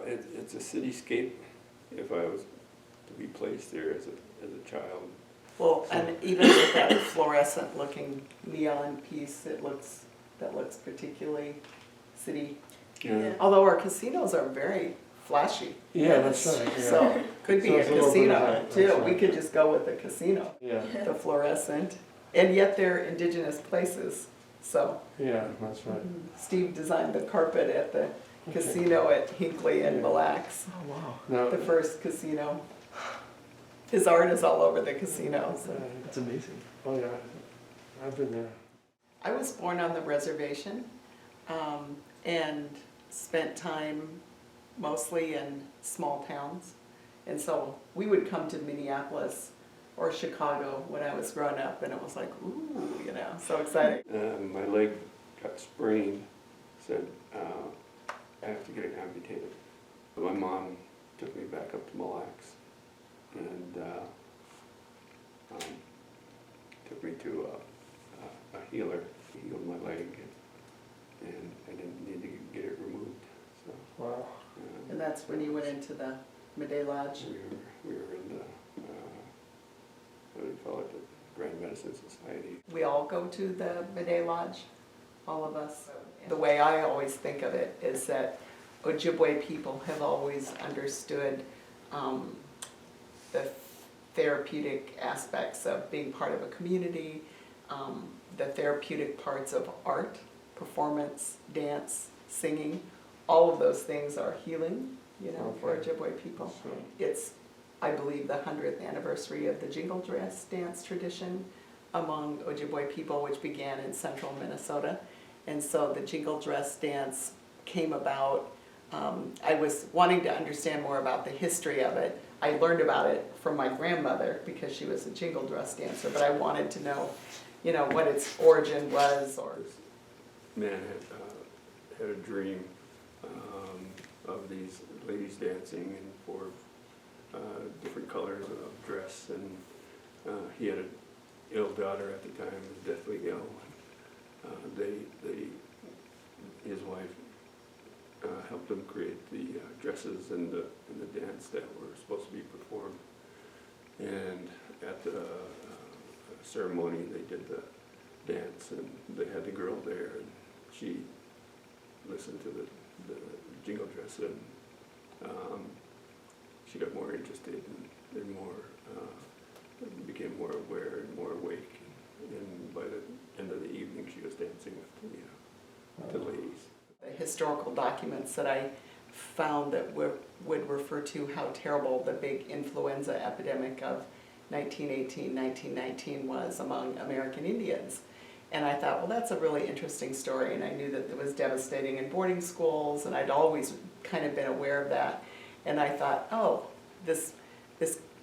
It's a cityscape. If I was to be placed there as a child. Well, and even with that fluorescent-looking neon piece, that looks particularly city. Yeah. Although our casinos are very flashy. Yeah, that's right. Yeah. So could be So a it's a little casino bit of too. that. We could just go with the casino, Yeah, the fluorescent, and yet they're indigenous places. So yeah, that's right. Steve designed the carpet at the casino at Hinckley and Mille Lacs, Oh, wow. Now, the first casino. His art is all over the casino. So. that's amazing. Oh, yeah. I've been there. I was born on the reservation and spent time mostly in small towns. And so we would come to Minneapolis or Chicago when I was growing up, and it was like, ooh, you know, so exciting. My leg got sprained, said I have to get it amputated. But my mom took me back up to Mille Lacs and took me to a healer. He healed my leg, and I didn't need to get it removed. So, Wow. And that's when you went into the Midday Lodge. we were in the, what do you call it, the Grand Medicine Society. We all go to the Midday Lodge, all of us. The way I always think of it is that Ojibwe people have always understood the therapeutic aspects of being part of a community, the therapeutic parts of art, performance, dance, singing. All of those things are healing, you know, for Ojibwe people. Sure. It's, I believe, the 100th anniversary of the Jingle Dress dance tradition among Ojibwe people, which began in central Minnesota. And so the Jingle Dress dance came about. I was wanting to understand more about the history of it. I learned about it from my grandmother because she was a Jingle Dress dancer, but I wanted to know, you know, what its origin was. Or This man had a dream of these ladies dancing in four different colors of dress, and he had an ill daughter at the time, was deathly ill. His wife helped them create the dresses and the dance that were supposed to be performed. And at the ceremony, they did the dance, and they had the girl there, and she listened to the Jingle Dress, and she got more interested and more became more aware and more awake. And by the end of the evening, she was dancing with the ladies. the historical documents that I found that would refer to how terrible the big influenza epidemic of 1918, 1919 was among American Indians. And I thought, well, that's a really interesting story, and I knew that it was devastating in boarding schools, and I'd always kind of been aware of that. And I thought, oh, this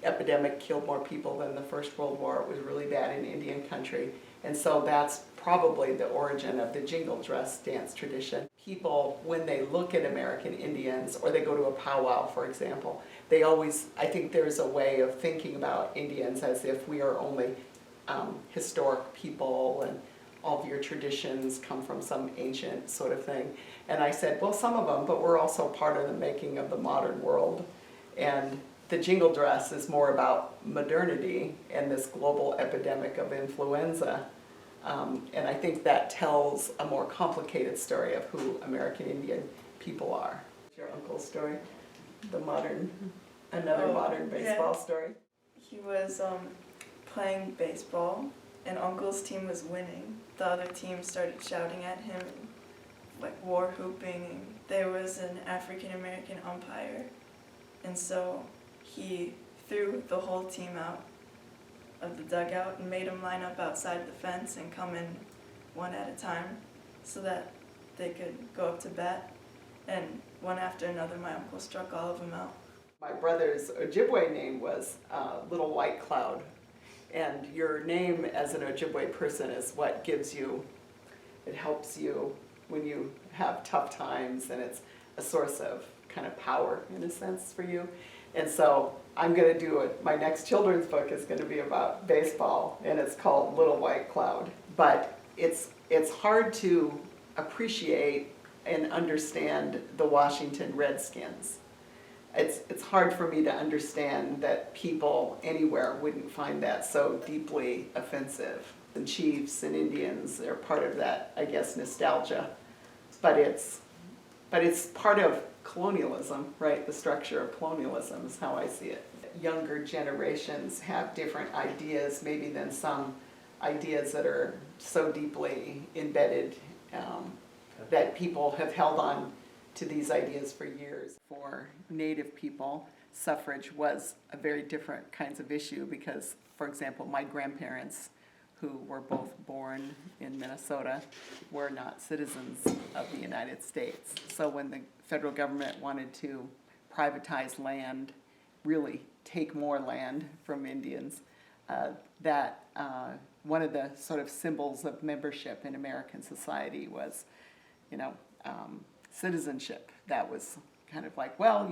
epidemic killed more people than the First World War. It was really bad in Indian country. And so that's probably the origin of the Jingle Dress dance tradition. People, when they look at American Indians, or they go to a powwow, for example, they always, I think there's a way of thinking about Indians as if we are only historic people and all of your traditions come from some ancient sort of thing. And I said, well, some of them, but we're also part of the making of the modern world. And the Jingle Dress is more about modernity and this global epidemic of influenza. And I think that tells a more complicated story of who American Indian people are. Your uncle's story, the modern, another modern baseball story. He was playing baseball, and Uncle's team was winning. The other team started shouting at him, like war whooping. And there was an African American umpire, and so he threw the whole team out of the dugout and made them line up outside the fence and come in one at a time so that they could go up to bat. And one after another, my uncle struck all of them out. My brother's Ojibwe name was Little White Cloud. And your name as an Ojibwe person is what gives you, it helps you when you have tough times, and it's a source of kind of power in a sense for you. And so I'm going to do it. My next children's book is going to be about baseball, and it's called Little White Cloud. But it's hard to appreciate and understand the Washington Redskins. It's hard for me to understand that people anywhere wouldn't find that so deeply offensive. And chiefs and Indians are part of that, I guess, nostalgia. But it's part of colonialism, right? The structure of colonialism is how I see it. Younger generations have different ideas, maybe than some ideas that are so deeply embedded that people have held on to these ideas for years. For Native people, suffrage was a very different kinds of issue because, for example, my grandparents, who were both born in Minnesota, were not citizens of the United States. So when the federal government wanted to privatize land, really take more land from Indians, one of the sort of symbols of membership in American society was, citizenship. That was kind of like, well,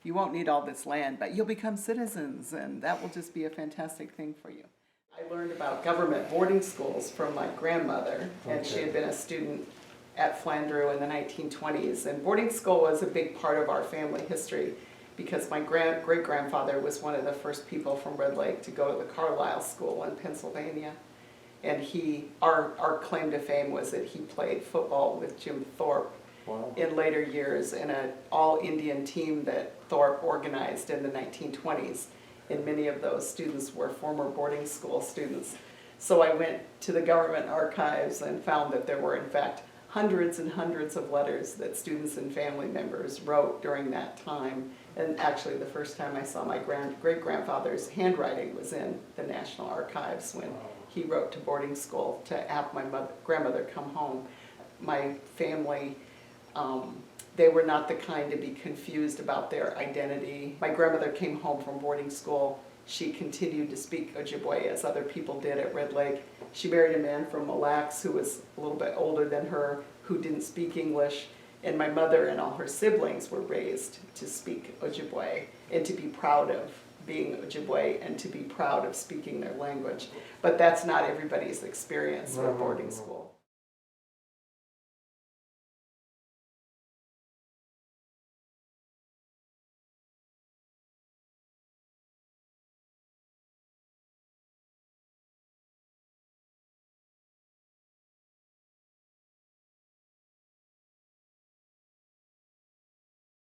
you won't need all this land, but you'll become citizens, and that will just be a fantastic thing for you. I learned about government boarding schools from my grandmother, and she had been a student at Flandreau in the 1920s. And boarding school was a big part of our family history because my great-grandfather was one of the first people from Red Lake to go to the Carlisle School in Pennsylvania. And our claim to fame was that he played football with Jim Thorpe in later years in an all-Indian team that Thorpe organized in the 1920s. And many of those students were former boarding school students. So I went to the government archives and found that there were, in fact, hundreds and hundreds of letters that students and family members wrote during that time. And actually, the first time I saw my great-grandfather's handwriting was in the National Archives when he wrote to boarding school to have my grandmother come home. My family, they were not the kind to be confused about their identity. My grandmother came home from boarding school. She continued to speak Ojibwe as other people did at Red Lake. She married a man from Mille Lacs who was a little bit older than her, who didn't speak English. And my mother and all her siblings were raised to speak Ojibwe and to be proud of being Ojibwe and to be proud of speaking their language. But that's not everybody's experience with boarding school.